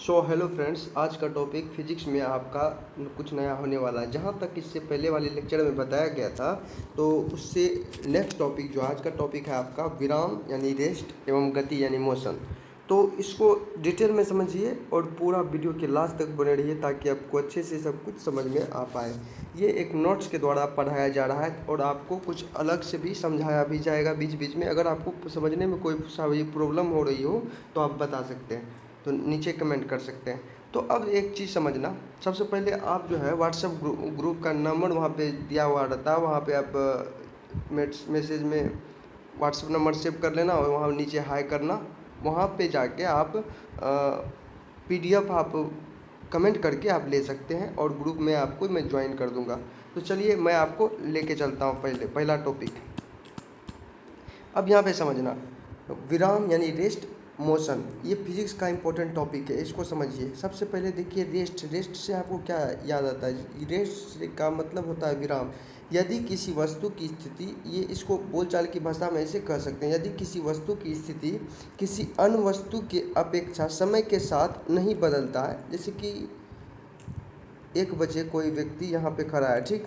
So hello friends, आज का topic physics में आपका कुछ नया होने वाला है। जहाँ तक इससे पहले वाले लेक्चर में बताया गया था, तो उससे नेक्स्ट टॉपिक जो आज का टॉपिक है आपका विराम यानी रेस्ट एवं गति यानी मोशन। तो इसको डिटेल में समझिए और पूरा वीडियो के लास्ट तक बने रहिए ताकि आपको अच्छे से सब कुछ समझ में आ पाए। ये एक नोट्स के द्वारा पढ़ाया जा रहा है और आपको कुछ अलग से भी समझाया भी जाएगा बीच बीच में। अगर आपको समझने में कोई प्रॉब्लम हो रही हो तो आप बता सकते हैं, तो नीचे कमेंट कर सकते हैं। तो अब एक चीज़ समझना, सबसे पहले आप जो है व्हाट्सएप ग्रुप का नंबर वहाँ पे दिया हुआ रहता है, वहाँ पे आप मैसेज में व्हाट्सएप नंबर सेव कर लेना और वहाँ नीचे हाई करना। वहाँ पे जाके आप पीडीएफ आप कमेंट करके आप ले सकते हैं और ग्रुप में आपको मैं ज्वाइन कर दूँगा। तो चलिए मैं आपको लेके चलता हूँ पहला टॉपिक। अब यहाँ पे समझना, विराम यानी रेस्ट, मोशन, ये फिजिक्स का इंपॉर्टेंट टॉपिक है, इसको समझिए। सबसे पहले देखिए रेस्ट से आपको क्या याद आता है? रेस्ट का मतलब होता है विराम। यदि किसी वस्तु की स्थिति, ये इसको बोलचाल की भाषा में ऐसे कह सकते हैं, यदि किसी वस्तु की स्थिति किसी अन्य वस्तु के अपेक्षा समय के साथ नहीं बदलता है, जैसे कि 1 बजे कोई व्यक्ति यहाँ पे खड़ा है, ठीक,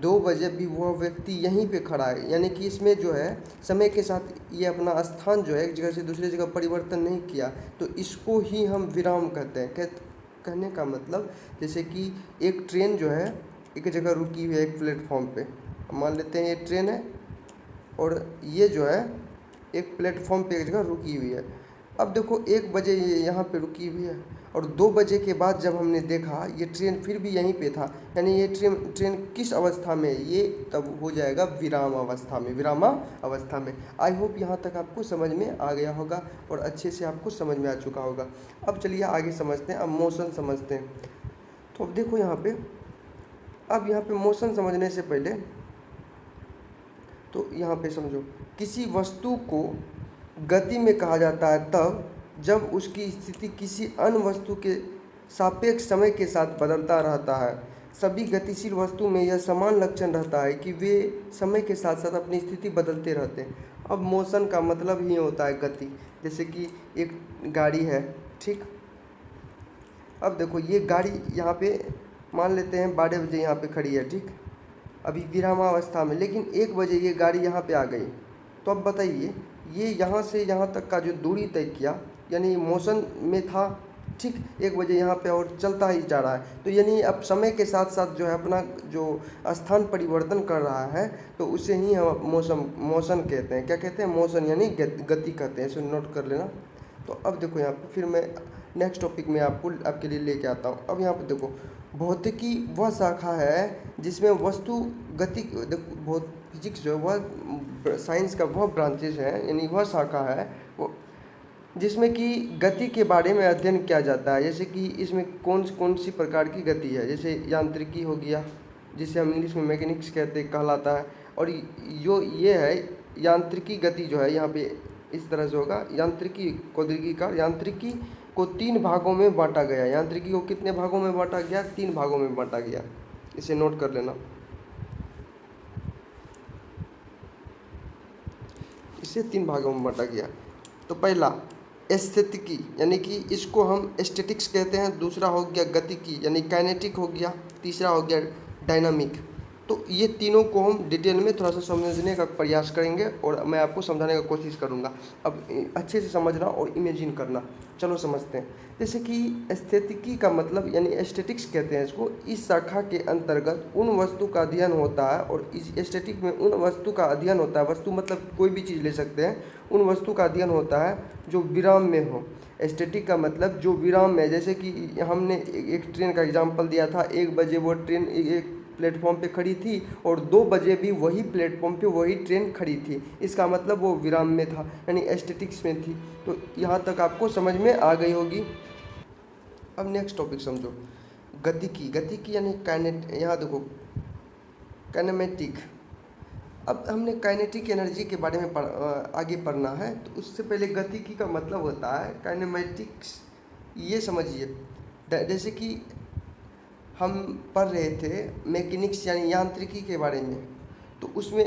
2 बजे भी वह व्यक्ति यहीं पे खड़ा है, यानी कि इसमें जो है समय के साथ ये अपना स्थान जो है एक जगह से दूसरी जगह परिवर्तन नहीं किया, तो इसको ही हम विराम कहते हैं। कहने का मतलब, जैसे कि एक ट्रेन जो है एक जगह रुकी हुई है एक प्लेटफॉर्म पे, मान लेते हैं ये ट्रेन है और ये जो है एक प्लेटफॉर्म पे एक जगह रुकी हुई है। अब देखो 1 बजे ये यहाँ पे रुकी हुई है और 2 बजे के बाद जब हमने देखा ये ट्रेन फिर भी यहीं पे था, यानी ये ट्रेन किस अवस्था में है? ये तब हो जाएगा विराम अवस्था में। आई होप यहाँ तक आपको समझ में आ गया होगा और अच्छे से आपको समझ में आ चुका होगा। अब चलिए आगे समझते हैं, अब मोशन समझते हैं। तो अब देखो यहाँ पे मोशन समझने से पहले तो यहाँ पे समझो, किसी वस्तु को गति में कहा जाता है तब जब उसकी स्थिति किसी अन्य वस्तु के सापेक्ष समय के साथ बदलता रहता है। सभी गतिशील वस्तु में यह समान लक्षण रहता है कि वे समय के साथ साथ अपनी स्थिति बदलते रहते हैं। अब मोशन का मतलब ही होता है गति। जैसे कि एक गाड़ी है, ठीक, अब देखो ये गाड़ी यहाँ पे मान लेते हैं 12 बजे यहाँ पे खड़ी है, ठीक, अभी विरामावस्था में, लेकिन 1 बजे ये गाड़ी यहाँ पे आ गई। तो अब बताइए, ये यहाँ से यहाँ तक का जो दूरी तय किया, यानी मोशन में था, ठीक, 1 बजे यहाँ पे और चलता ही जा रहा है, तो यानी अब समय के साथ साथ जो है अपना जो स्थान परिवर्तन कर रहा है, तो उसे ही हम मोशन कहते हैं। क्या कहते हैं? मोशन यानी गति कहते हैं, इसे नोट कर लेना। तो अब देखो यहाँ पे फिर मैं नेक्स्ट टॉपिक में आपके लिए लेके आता हूँ। अब यहाँ पे देखो, भौतिकी वह शाखा है जिसमें वस्तु गति, देखो फिजिक्स जो है वह साइंस का वह ब्रांचेस है, यानी वह शाखा है वो जिसमें कि गति के बारे में अध्ययन किया जाता है। जैसे कि इसमें कौन सी प्रकार की गति है, जैसे यांत्रिकी हो गया, जिसे हम इंग्लिश में मैकेनिक्स कहलाता है। और जो ये है यांत्रिकी गति जो है यहाँ पे इस तरह से होगा, यांत्रिकी को 3 भागों में बांटा गया। यांत्रिकी को कितने भागों में बांटा गया? 3 भागों में बांटा गया, इसे नोट कर लेना। इसे 3 भागों में बांटा गया। तो पहला स्थितिकी, यानी कि इसको हम स्टैटिक्स कहते हैं। दूसरा हो गया गतिकी यानी काइनेटिक हो गया। तीसरा हो गया डायनामिक। तो ये तीनों को हम डिटेल में थोड़ा सा समझने का प्रयास करेंगे और मैं आपको समझाने का कोशिश करूँगा। अब अच्छे से समझना और इमेजिन करना। चलो समझते हैं। जैसे कि स्थितिकी का मतलब यानी स्टैटिक्स कहते हैं इसको, इस शाखा के अंतर्गत उन वस्तु का अध्ययन होता है, और इस स्टैटिक में उन वस्तु का अध्ययन होता है, वस्तु मतलब कोई भी चीज़ ले सकते हैं, उन वस्तु का अध्ययन होता है जो विराम में हो। स्टैटिक का मतलब जो विराम में, जैसे कि हमने एक ट्रेन का एग्जांपल दिया था, 1 बजे वो ट्रेन एक प्लेटफॉर्म पे खड़ी थी और 2 बजे भी वही प्लेटफॉर्म पे वही ट्रेन खड़ी थी, इसका मतलब वो विराम में था, यानी स्टैटिक्स में थी। तो यहाँ तक आपको समझ में आ गई होगी। अब नेक्स्ट टॉपिक समझो, गतिकी यानी यहाँ देखो काइनेमेटिक। अब हमने काइनेटिक एनर्जी के बारे में आगे पढ़ना है, तो उससे पहले गतिकी का मतलब होता है काइनेमेटिक्स। ये समझिए, जैसे कि हम पढ़ रहे थे मैकेनिक्स यानी यांत्रिकी के बारे में, तो उसमें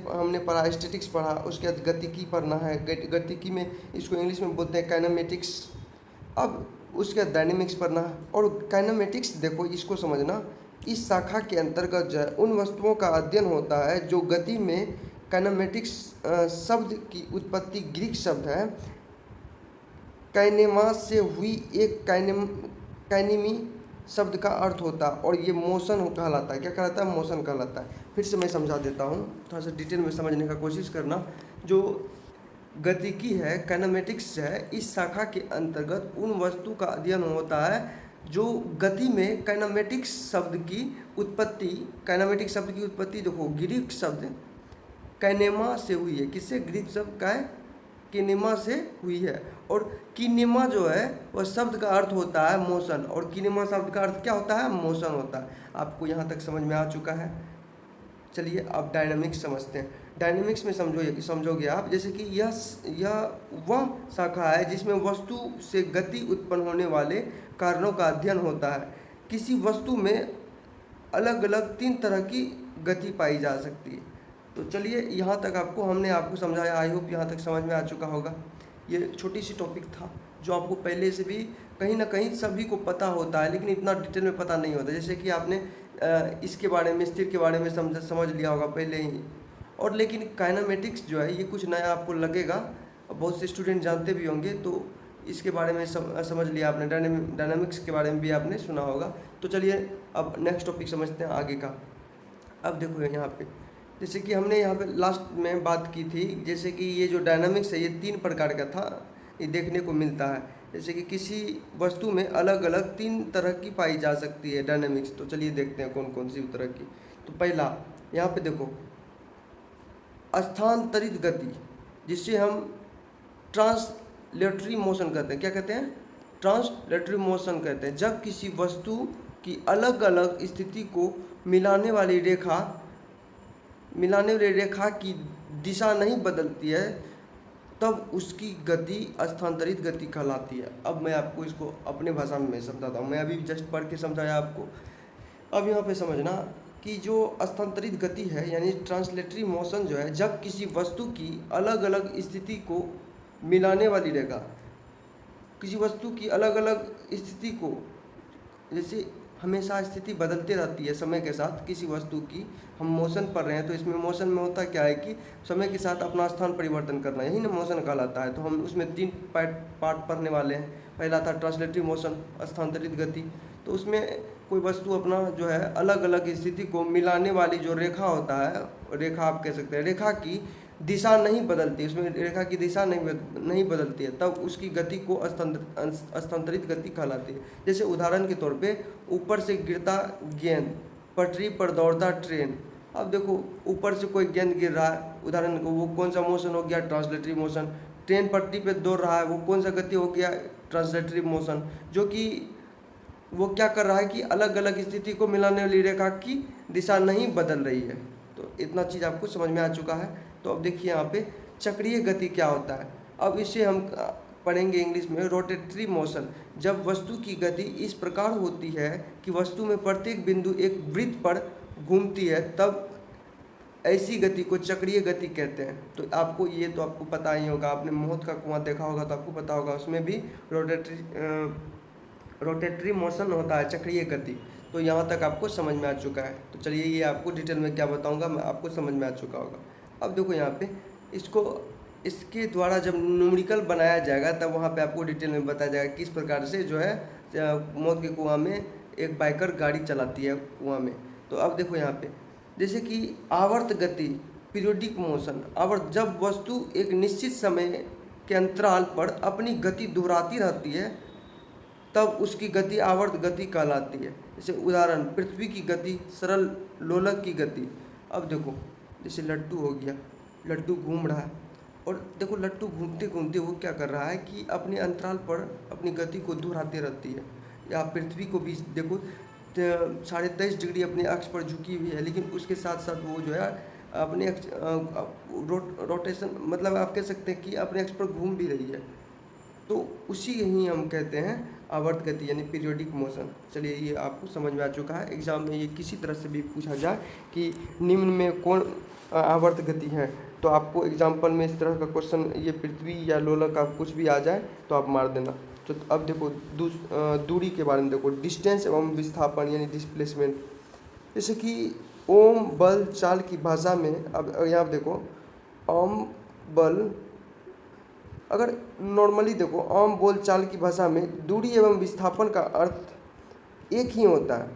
हमने पढ़ा, स्टैटिक्स पढ़ा, उसके बाद गतिकी पढ़ना है। गतिकी में इसको इंग्लिश में बोलते हैं काइनेमेटिक्स। अब उसके बाद डायनेमिक्स पढ़ना है। और काइनेमेटिक्स देखो इसको समझना, इस शाखा के अंतर्गत जो है उन वस्तुओं का अध्ययन होता है जो गति में, काइनेमेटिक्स शब्द की उत्पत्ति ग्रीक शब्द है काइनेमा से हुई, एक काइनेमी शब्द का अर्थ होता है और ये मोशन कहलाता है। क्या कहलाता है? मोशन कहलाता है। फिर से मैं समझा देता हूँ, थोड़ा सा डिटेल में समझने का कोशिश करना। जो गतिकी है, काइनेमेटिक्स है, इस शाखा के अंतर्गत उन वस्तु का अध्ययन होता है जो गति में, काइनेमेटिक्स शब्द की उत्पत्ति, काइनेमेटिक्स शब्द की उत्पत्ति देखो ग्रीक शब्द काइनेमा से हुई है। किससे? ग्रीक शब्द का किनेमा से हुई है। और किनेमा जो है वह शब्द का अर्थ होता है मोशन, और किनेमा शब्द का अर्थ क्या होता है? मोशन होता है। आपको यहाँ तक समझ में आ चुका है। चलिए अब डायनामिक्स समझते हैं। डायनामिक्स में समझोगे आप, जैसे कि यह वह शाखा है जिसमें वस्तु से गति उत्पन्न होने वाले कारणों का अध्ययन होता है। किसी वस्तु में अलग अलग 3 तरह की गति पाई जा सकती है। तो चलिए यहाँ तक हमने आपको समझाया। आई होप यहाँ तक समझ में आ चुका होगा। ये छोटी सी टॉपिक था जो आपको पहले से भी कहीं ना कहीं सभी को पता होता है, लेकिन इतना डिटेल में पता नहीं होता। जैसे कि आपने इसके बारे में, स्थिर के बारे में समझ लिया होगा पहले ही। और लेकिन काइनेमेटिक्स जो है ये कुछ नया आपको लगेगा, बहुत से स्टूडेंट जानते भी होंगे, तो इसके बारे में समझ लिया आपने। डायनामिक्स के बारे में भी आपने सुना होगा। तो चलिए अब नेक्स्ट टॉपिक समझते हैं आगे का। अब देखो यहाँ पे, जैसे कि हमने यहाँ पे लास्ट में बात की थी, जैसे कि ये जो डायनामिक्स है ये 3 प्रकार का था, ये देखने को मिलता है। जैसे कि किसी वस्तु में अलग अलग 3 तरह की पाई जा सकती है डायनामिक्स। तो चलिए देखते हैं कौन कौन सी तरह की। तो पहला यहाँ पे देखो, स्थानांतरित गति, जिसे हम ट्रांसलेटरी मोशन कहते हैं। क्या कहते हैं? ट्रांसलेटरी मोशन कहते हैं। जब किसी वस्तु की अलग अलग स्थिति को मिलाने वाली रेखा की दिशा नहीं बदलती है, तब उसकी गति स्थानांतरित गति कहलाती है। अब मैं आपको इसको अपने भाषा में समझाता हूँ। मैं अभी जस्ट पढ़ के समझाया आपको। अब यहाँ पे समझना कि जो स्थानांतरित गति है यानी ट्रांसलेटरी मोशन जो है, जब किसी वस्तु की अलग अलग स्थिति को मिलाने वाली रेखा, किसी वस्तु की अलग अलग स्थिति को, जैसे हमेशा स्थिति बदलती रहती है समय के साथ किसी वस्तु की, हम मोशन पढ़ रहे हैं तो इसमें मोशन में होता क्या है कि समय के साथ अपना स्थान परिवर्तन करना, यही ना मोशन कहलाता है। तो हम उसमें 3 पार्ट पढ़ने वाले हैं। पहला था ट्रांसलेटरी मोशन, स्थानांतरित गति। तो उसमें कोई वस्तु अपना जो है अलग अलग स्थिति को मिलाने वाली जो रेखा होता है, रेखा आप कह सकते हैं, रेखा की दिशा नहीं बदलती, उसमें रेखा की दिशा नहीं बदलती है, तब उसकी गति को स्थानांतरित गति कहलाती है। जैसे उदाहरण के तौर पे ऊपर से गिरता गेंद, पटरी पर दौड़ता ट्रेन। अब देखो ऊपर से कोई गेंद गिर रहा है, उदाहरण को, वो कौन सा मोशन हो गया? Translatory motion. ट्रेन पटरी पे दौड़ रहा है, वो कौन सा गति हो गया? Translatory motion. जो कि वो क्या कर रहा है कि अलग अलग स्थिति को मिलाने वाली रेखा की दिशा नहीं बदल रही है। तो इतना चीज़ आपको समझ में आ चुका है। तो अब देखिए यहाँ पे चक्रीय गति क्या होता है। अब इसे हम पढ़ेंगे इंग्लिश में रोटेटरी मोशन। जब वस्तु की गति इस प्रकार होती है कि वस्तु में प्रत्येक बिंदु एक वृत्त पर घूमती है, तब ऐसी गति को चक्रीय गति कहते हैं। तो आपको पता ही होगा, आपने मौत का कुआं देखा होगा तो आपको पता होगा, उसमें भी रोटेटरी मोशन होता है, चक्रीय गति। तो यहाँ तक आपको समझ में आ चुका है। तो चलिए ये आपको डिटेल में क्या बताऊँगा, मैं आपको समझ में आ चुका होगा। अब देखो यहाँ पे इसके द्वारा जब न्यूमेरिकल बनाया जाएगा तब वहाँ पे आपको डिटेल में बताया जाएगा किस प्रकार से जो है मौत के कुआं में एक बाइकर गाड़ी चलाती है कुआं में। तो अब देखो यहाँ पे, जैसे कि आवर्त गति, पीरियोडिक मोशन। आवर्त, जब वस्तु एक निश्चित समय के अंतराल पर अपनी गति दोहराती रहती है, तब उसकी गति आवर्त गति कहलाती है। जैसे उदाहरण, पृथ्वी की गति, सरल लोलक की गति। अब देखो जैसे लड्डू हो गया, लड्डू घूम रहा है, और देखो लड्डू घूमते घूमते वो क्या कर रहा है कि अपने अंतराल पर अपनी गति को दोहराती रहती है। या पृथ्वी को भी देखो 23.5 डिग्री अपने अक्ष पर झुकी हुई है, लेकिन उसके साथ साथ वो जो है अपने रोटेशन, मतलब आप कह सकते हैं कि अपने अक्ष पर घूम भी रही है। तो उसी ही हम कहते हैं आवर्त गति यानी पीरियोडिक मोशन। चलिए ये आपको समझ में आ चुका है। एग्जाम में ये किसी तरह से भी पूछा जाए कि निम्न में कौन आवर्त गति है, तो आपको एग्जाम्पल में इस तरह का क्वेश्चन, ये पृथ्वी या लोलक का कुछ भी आ जाए तो आप मार देना। तो अब देखो दूरी के बारे में देखो, डिस्टेंस एवं विस्थापन यानी डिस्प्लेसमेंट। जैसे कि ओम बल चाल की भाषा में, अब यहाँ देखो आम बल, अगर नॉर्मली देखो आम बोल चाल की भाषा में दूरी एवं विस्थापन का अर्थ एक ही होता है।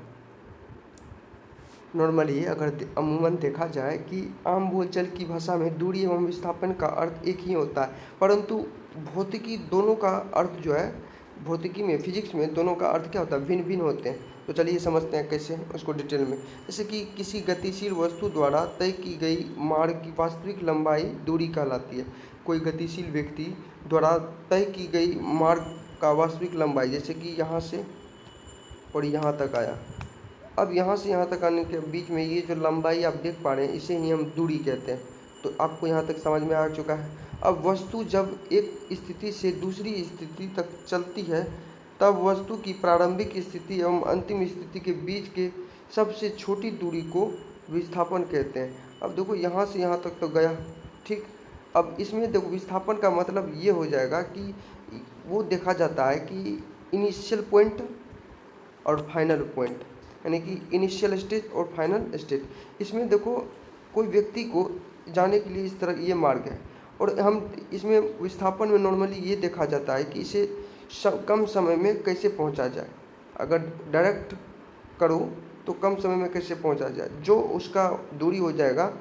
नॉर्मली अगर अमूमन देखा जाए कि आम बोलचाल की भाषा में दूरी एवं विस्थापन का अर्थ एक ही होता है, परंतु भौतिकी दोनों का अर्थ जो है, भौतिकी में फिजिक्स में दोनों का अर्थ क्या होता है, भिन्न भिन्न होते हैं। तो चलिए समझते हैं कैसे उसको डिटेल में। जैसे कि किसी गतिशील वस्तु द्वारा तय की गई मार्ग की वास्तविक लंबाई दूरी कहलाती है। कोई गतिशील व्यक्ति द्वारा तय की गई मार्ग का वास्तविक लंबाई, जैसे कि यहाँ से और यहाँ तक आया, अब यहाँ से यहाँ तक आने के बीच में ये जो लंबाई आप देख पा रहे हैं, इसे ही हम दूरी कहते हैं। तो आपको यहाँ तक समझ में आ चुका है। अब वस्तु जब एक स्थिति से दूसरी स्थिति तक चलती है, तब वस्तु की प्रारंभिक स्थिति एवं अंतिम स्थिति के बीच के सबसे छोटी दूरी को विस्थापन कहते हैं। अब देखो यहाँ से यहाँ तक तो गया, ठीक। अब इसमें देखो विस्थापन का मतलब ये हो जाएगा कि वो देखा जाता है कि इनिशियल पॉइंट और फाइनल पॉइंट, यानी कि इनिशियल स्टेज और फाइनल स्टेज। इसमें देखो कोई व्यक्ति को जाने के लिए इस तरह ये मार्ग है, और हम इसमें विस्थापन में नॉर्मली ये देखा जाता है कि इसे कम समय में कैसे पहुंचा जाए। अगर डायरेक्ट करो तो कम समय में कैसे पहुंचा जाए, जो उसका दूरी हो जाएगा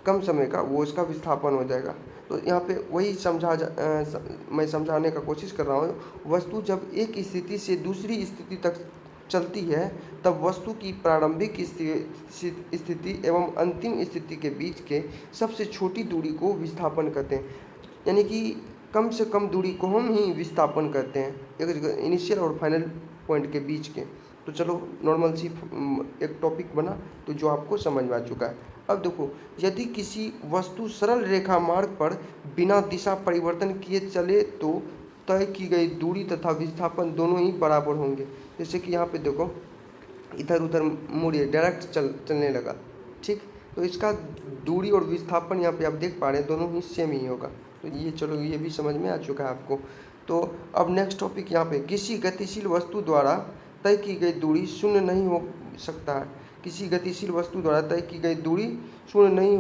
कम समय का, वो उसका विस्थापन हो जाएगा। तो यहाँ पे वही मैं समझाने का कोशिश कर रहा हूँ। वस्तु जब एक स्थिति से दूसरी स्थिति तक चलती है, तब वस्तु की प्रारंभिक स्थिति एवं अंतिम स्थिति के बीच के सबसे छोटी दूरी को विस्थापन कहते हैं। यानी कि कम से कम दूरी को हम ही विस्थापन कहते हैं, एक इनिशियल और फाइनल पॉइंट के बीच के। तो चलो नॉर्मल सी एक टॉपिक बना तो जो आपको समझ में आ चुका है। अब देखो, यदि किसी वस्तु सरल रेखा मार्ग पर बिना दिशा परिवर्तन किए चले तो तय की गई दूरी तथा विस्थापन दोनों ही बराबर होंगे। जैसे कि यहाँ पे देखो इधर उधर मुड़िए, डायरेक्ट चलने लगा, ठीक। तो इसका दूरी और विस्थापन यहाँ पे आप देख पा रहे हैं दोनों ही सेम ही होगा। तो ये चलो ये भी समझ में आ चुका है आपको। तो अब नेक्स्ट टॉपिक यहाँ पे, किसी गतिशील वस्तु द्वारा तय की गई दूरी शून्य नहीं हो सकता है। किसी गतिशील वस्तु द्वारा तय की गई दूरी शून्य नहीं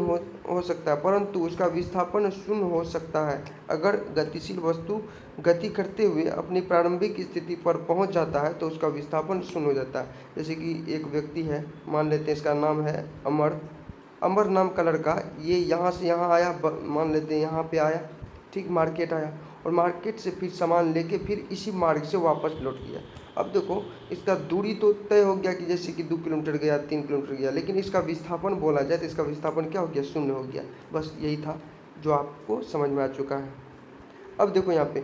हो सकता है, परंतु उसका विस्थापन शून्य हो सकता है। अगर गतिशील वस्तु गति करते हुए अपनी प्रारंभिक स्थिति पर पहुंच जाता है तो उसका विस्थापन शून्य हो जाता है। जैसे कि एक व्यक्ति है, मान लेते हैं इसका नाम है अमर नाम का लड़का, ये यहाँ से यहाँ आया, मान लेते हैं यहाँ पे आया, ठीक, मार्केट आया, और मार्केट से फिर सामान लेके फिर इसी मार्ग से वापस लौट गया। अब देखो इसका दूरी तो तय हो गया कि जैसे कि 2 किलोमीटर गया, 3 किलोमीटर गया, लेकिन इसका विस्थापन बोला जाए तो इसका विस्थापन क्या हो गया, शून्य हो गया। बस यही था जो आपको समझ में आ चुका है। अब देखो यहाँ पे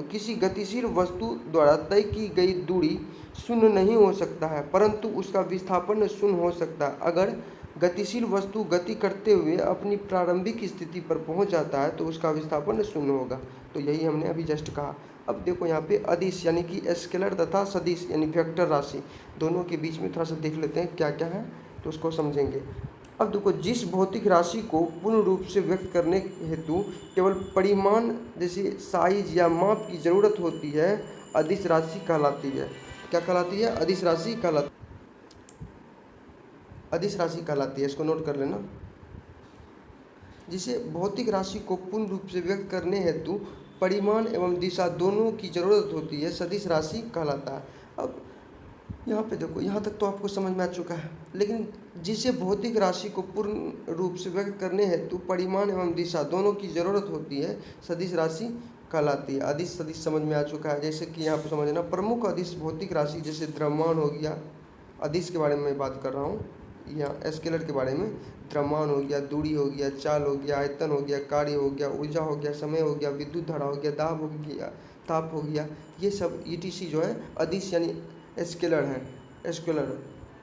किसी गतिशील वस्तु द्वारा तय की गई दूरी शून्य नहीं हो सकता है, परंतु उसका विस्थापन शून्य हो सकता है। अगर गतिशील वस्तु गति करते हुए अपनी प्रारंभिक स्थिति पर पहुंच जाता है तो उसका विस्थापन शून्य होगा। तो यही हमने अभी जस्ट कहा। अब देखो यहाँ पे अदिश यानी कि स्केलर तथा सदिश यानी वेक्टर राशि, दोनों के बीच में थोड़ा सा देख लेते हैं क्या क्या है, तो उसको समझेंगे। अब देखो, जिस भौतिक राशि को पूर्ण रूप से व्यक्त करने हेतु केवल परिमाण जैसे साइज या माप की जरूरत होती है, अदिश राशि कहलाती है। क्या कहलाती है? अदिश राशि कहलाती है। इसको नोट कर लेना। जिसे भौतिक राशि को पूर्ण रूप से व्यक्त करने हेतु परिमाण एवं दिशा दोनों की जरूरत होती है, सदिश राशि कहलाता है। अब यहाँ पे देखो, यहाँ तक तो आपको समझ में आ चुका है, लेकिन जिसे भौतिक राशि को पूर्ण रूप से व्यक्त करने हेतु परिमाण एवं दिशा दोनों की जरूरत होती है, सदिश राशि कहलाती है। अदिश सदिश समझ में आ चुका है। जैसे कि यहाँ पे समझना, प्रमुख अदिश भौतिक राशि जैसे द्रव्यमान हो गया, अदिश के बारे में मैं बात कर रहा हूँ, या स्केलर के बारे में, द्रव्यमान हो गया, दूरी हो गया, चाल हो गया, आयतन हो गया, कार्य हो गया, ऊर्जा हो गया, समय हो गया, विद्युत धारा हो गया, दाब हो गया, ताप हो गया, ये सब ETC जो है अदिश यानी स्केलर है, स्केलर।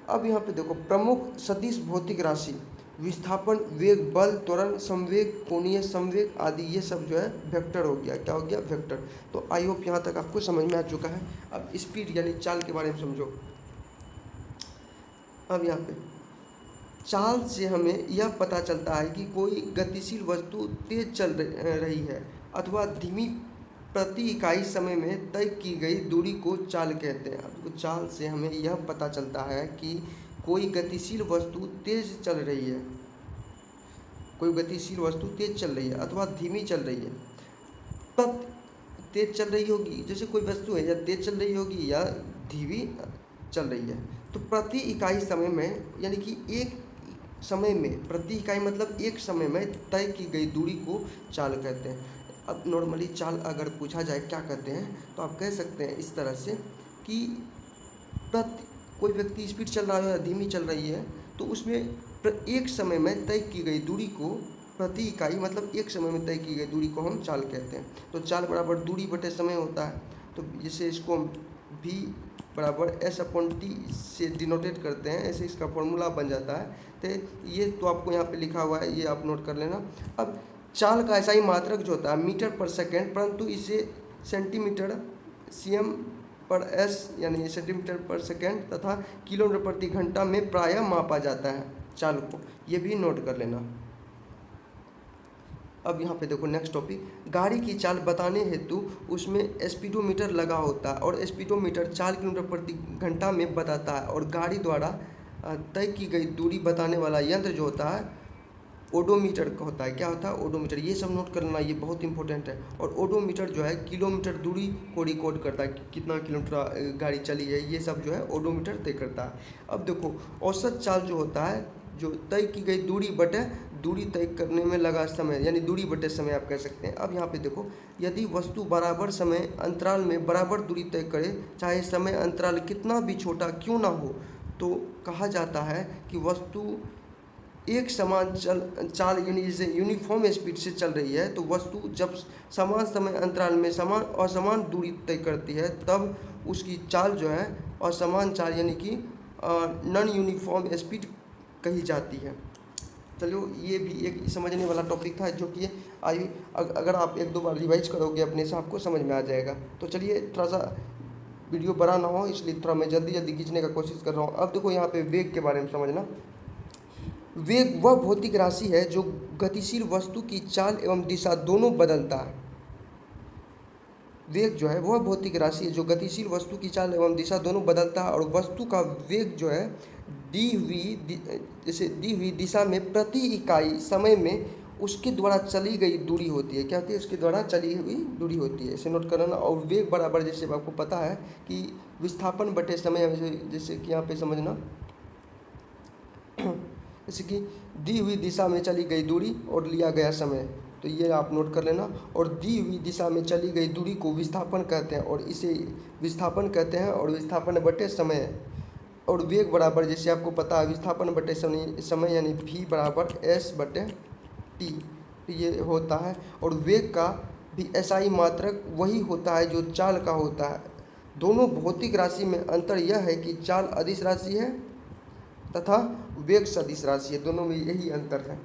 अब यहाँ पे देखो, प्रमुख सदिश भौतिक राशि विस्थापन, वेग, बल, त्वरण, संवेग, कोणीय संवेग आदि, ये सब जो है वेक्टर हो गया। क्या हो गया? वेक्टर। तो आई होप यहाँ तक आपको समझ में आ चुका है। अब स्पीड यानी चाल के बारे में समझो। अब यहाँ पे चाल से हमें यह पता चलता है कि कोई गतिशील वस्तु तेज चल रही है अथवा धीमी प्रति इकाई समय में तय की गई दूरी को चाल कहते हैं। अब चाल से हमें यह पता चलता है कि कोई गतिशील वस्तु तेज चल रही है, कोई गतिशील वस्तु तेज चल रही है अथवा धीमी चल रही है। तब तेज चल रही होगी, जैसे कोई वस्तु है या तेज चल रही होगी या धीमी चल रही है, तो प्रति इकाई समय में यानी कि एक समय में, प्रति इकाई मतलब एक समय में तय की गई दूरी को चाल कहते हैं। अब नॉर्मली चाल अगर पूछा जाए क्या कहते हैं तो आप कह सकते हैं इस तरह से कि कोई व्यक्ति स्पीड चल रहा है या धीमी चल रही है तो उसमें एक समय में तय की गई दूरी को, प्रति इकाई मतलब एक समय में तय की गई दूरी को हम चाल कहते हैं। तो चाल बराबर दूरी बटे समय होता है। तो जैसे इसको v बराबर s/t से डिनोटेट करते हैं, ऐसे इसका फॉर्मूला बन जाता है। तो ये तो आपको यहाँ पे लिखा हुआ है, ये आप नोट कर लेना। अब चाल का ऐसा ही मात्रक जो होता है मीटर पर सेकेंड, परंतु इसे सेंटीमीटर cm/s यानी सेंटीमीटर पर सेकेंड तथा किलोमीटर प्रति घंटा में प्रायः मापा जाता है चाल को, ये भी नोट कर लेना। अब यहाँ पे देखो नेक्स्ट टॉपिक, गाड़ी की चाल बताने हेतु उसमें स्पीडोमीटर लगा होता है और स्पीडोमीटर 4 किलोमीटर प्रति घंटा में बताता है। और गाड़ी द्वारा तय की गई दूरी बताने वाला यंत्र जो होता है ओडोमीटर का होता है। क्या होता है? ओडोमीटर। ये सब नोट करना, ये बहुत इंपॉर्टेंट है। और ओडोमीटर जो है किलोमीटर दूरी को रिकॉर्ड करता है, कितना किलोमीटर गाड़ी चली है, ये सब जो है ओडोमीटर तय करता है। अब देखो औसत चाल जो होता है, जो तय की गई दूरी बटे दूरी तय करने में लगा समय, यानी दूरी बटे समय आप कह सकते हैं। अब यहाँ पे देखो, यदि वस्तु बराबर समय अंतराल में बराबर दूरी तय करे, चाहे समय अंतराल कितना भी छोटा क्यों ना हो, तो कहा जाता है कि वस्तु एक समान चाल यानी जैसे यूनिफॉर्म स्पीड से चल रही है, तो वस्तु जब समान समय अंतराल में समान और समान दूरी तय करती है तब उसकी चाल जो है असमान चाल यानी कि नॉन यूनिफॉर्म स्पीड कही जाती है। चलो ये भी एक समझने वाला टॉपिक था, जो कि अगर आप एक दो बार रिवाइज करोगे अपने से आपको समझ में आ जाएगा। तो चलिए, थोड़ा सा वीडियो बड़ा ना हो इसलिए थोड़ा मैं जल्दी जल्दी खींचने का कोशिश कर रहा हूँ। अब देखो यहाँ पे वेग के बारे में समझना। वेग वह भौतिक राशि है जो गतिशील वस्तु की चाल एवं दिशा दोनों बदलता है। वेग जो है वह भौतिक राशि है जो गतिशील वस्तु की चाल एवं दिशा दोनों बदलता है। और वस्तु का वेग जो है दी हुई दिशा में प्रति इकाई समय में उसके द्वारा चली गई दूरी होती है। क्या होती है? उसके द्वारा चली हुई दूरी होती है, इसे नोट करना। और वेग बराबर जैसे आपको पता है कि विस्थापन बटे समय, जैसे कि यहाँ पे समझना, जैसे कि दी हुई दिशा में चली गई दूरी और लिया गया समय, तो ये आप नोट कर लेना। और दी हुई दिशा में चली गई दूरी को विस्थापन कहते हैं और इसे विस्थापन कहते हैं, और विस्थापन बटे समय। और वेग बराबर जैसे आपको पता है विस्थापन बटे समय यानी v बराबर s/t, ये होता है। और वेग का भी ऐसा ही मात्रक वही होता है जो चाल का होता है। दोनों भौतिक राशि में अंतर यह है कि चाल अदिश राशि है तथा वेग सदिश राशि है, दोनों में यही अंतर है।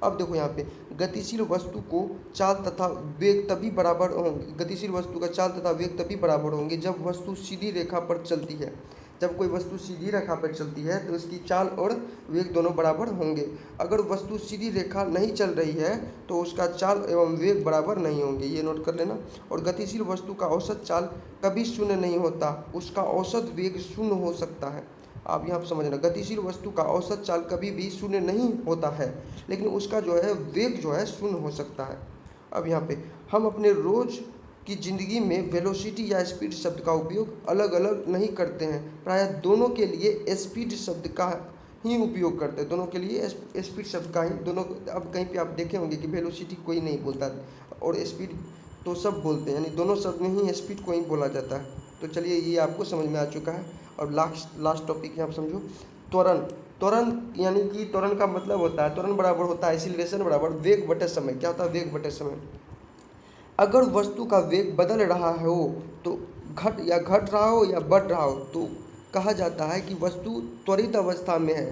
अब देखो यहाँ पे गतिशील वस्तु को चाल तथा वेग तभी बराबर होंगे, गतिशील वस्तु का चाल तथा वेग तभी बराबर होंगे जब वस्तु सीधी रेखा पर चलती है। जब कोई वस्तु सीधी रेखा पर चलती है तो उसकी चाल और वेग दोनों बराबर होंगे। अगर वस्तु सीधी रेखा नहीं चल रही है तो उसका चाल एवं वेग बराबर नहीं होंगे, ये नोट कर लेना। और गतिशील वस्तु का औसत चाल कभी शून्य नहीं होता, उसका औसत वेग शून्य हो सकता है। आप यहाँ पर समझना, गतिशील वस्तु का औसत चाल कभी भी शून्य नहीं होता है, लेकिन उसका जो है वेग जो है शून्य हो सकता है। अब यहाँ पे हम अपने रोज़ की ज़िंदगी में वेलोसिटी या स्पीड शब्द का उपयोग अलग अलग नहीं करते हैं, प्रायः दोनों के लिए स्पीड शब्द का ही उपयोग करते हैं। दोनों के लिए स्पीड शब्द का ही दोनों। अब कहीं पे आप देखे होंगे कि वेलोसिटी कोई नहीं बोलता और स्पीड तो सब बोलते हैं, यानी दोनों शब्द में ही स्पीड को ही बोला जाता है। तो चलिए ये आपको समझ में आ चुका है। और लास्ट टॉपिक यहाँ समझो, त्वरण। त्वरण यानी कि त्वरण का मतलब होता है, त्वरण बराबर होता है एक्सीलरेशन बराबर वेग बटे समय। क्या होता है? वेग बटे समय। अगर वस्तु का वेग बदल रहा हो तो घट रहा हो या बढ़ रहा हो तो कहा जाता है कि वस्तु त्वरित अवस्था में है।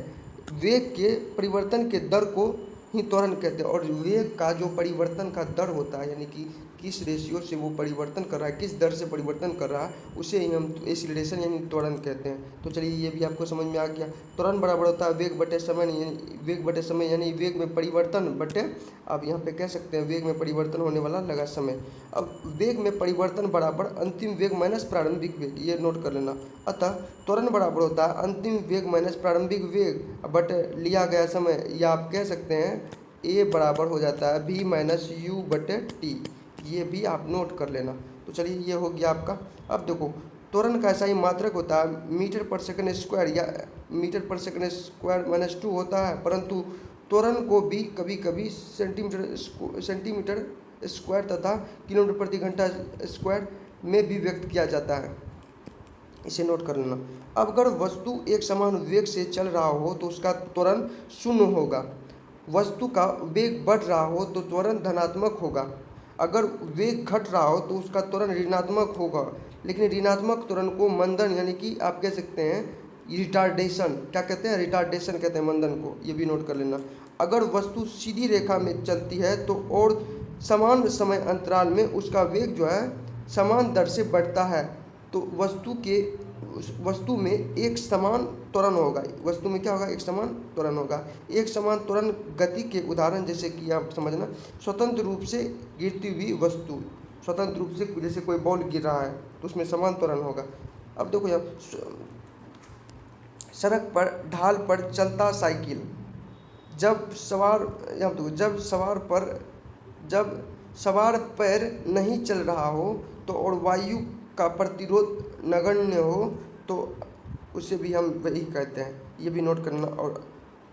वेग के परिवर्तन के दर को ही त्वरण कहते हैं। और वेग का जो परिवर्तन का दर होता है, यानी कि किस रेशियो से वो परिवर्तन कर रहा है, किस दर से परिवर्तन कर रहा है, उसे ही हम एक्सीलरेशन यानी त्वरण कहते हैं। तो चलिए ये भी आपको समझ में आ गया। त्वरण बराबर होता है वेग बटे समय, यानी वेग बटे समय यानी वेग में परिवर्तन बटे, आप यहाँ पे कह सकते हैं वेग में परिवर्तन होने वाला लगा समय। अब वेग में परिवर्तन बराबर अंतिम वेग माइनस प्रारंभिक वेग, ये नोट कर लेना। अतः त्वरण बराबर होता है अंतिम वेग माइनस प्रारंभिक वेग बटे लिया गया समय, या आप कह सकते हैं ए बराबर हो जाता है v माइनस यू बटे टी। ये भी आप नोट कर लेना। तो चलिए ये हो गया आपका। अब देखो त्वरण का ऐसा ही मात्रक होता है मीटर पर सेकंड स्क्वायर या मीटर पर सेकंड स्क्वायर माइनस 2 होता है, परंतु त्वरण को भी कभी कभी सेंटीमीटर स्क्वायर तथा किलोमीटर प्रति घंटा स्क्वायर में भी व्यक्त किया जाता है, इसे नोट कर लेना। अब अगर वस्तु एक समान वेग से चल रहा हो तो उसका त्वरण 0 होगा। वस्तु का वेग बढ़ रहा हो तो त्वरण धनात्मक होगा। अगर वेग घट रहा हो तो उसका त्वरण ऋणात्मक होगा। लेकिन ऋणात्मक त्वरण को मंदन यानी कि आप कह सकते हैं रिटार्डेशन, क्या कहते हैं, रिटार्डेशन कहते हैं मंदन को, ये भी नोट कर लेना। अगर वस्तु सीधी रेखा में चलती है तो और समान समय अंतराल में उसका वेग जो है समान दर से बढ़ता है, तो वस्तु में एक समान त्वरण होगा। वस्तु में क्या होगा, एक समान त्वरण होगा। एक समान त्वरण गति के उदाहरण जैसे कि आप समझना, स्वतंत्र रूप से गिरती हुई वस्तु, स्वतंत्र रूप से जैसे कोई बॉल गिर रहा है तो उसमें समान त्वरण होगा। अब देखो यहाँ सड़क पर ढाल पर चलता साइकिल, जब सवार पैर नहीं चल रहा हो तो और वायु का प्रतिरोध नगण्य हो तो उसे भी हम वही कहते हैं, ये भी नोट करना। और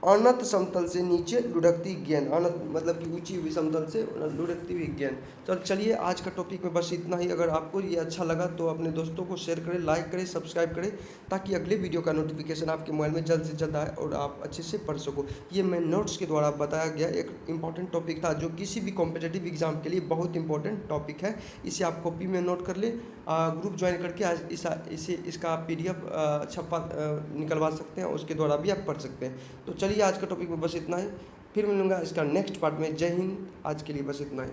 अनंत समतल से नीचे लुढ़कती गेंद, अनंत मतलब कि ऊंची हुई समतल से लुढ़कती हुई गेंद। तो चलिए आज का टॉपिक में बस इतना ही। अगर आपको ये अच्छा लगा तो अपने दोस्तों को शेयर करें, लाइक करें, सब्सक्राइब करें, ताकि अगले वीडियो का नोटिफिकेशन आपके मोबाइल में जल्द से जल्द आए और आप अच्छे से पढ़ सको। ये मैं नोट्स के द्वारा बताया गया एक इंपॉर्टेंट टॉपिक था जो किसी भी कॉम्पिटेटिव एग्जाम के लिए बहुत इंपॉर्टेंट टॉपिक है। इसे आप कॉपी में नोट कर ले, ग्रुप ज्वाइन करके आज इसका PDF छपा निकलवा सकते हैं, उसके द्वारा भी आप पढ़ सकते हैं। तो चलिए आज का टॉपिक में बस इतना ही, फिर मिलूंगा इसका नेक्स्ट पार्ट में। जय हिंद, आज के लिए बस इतना ही।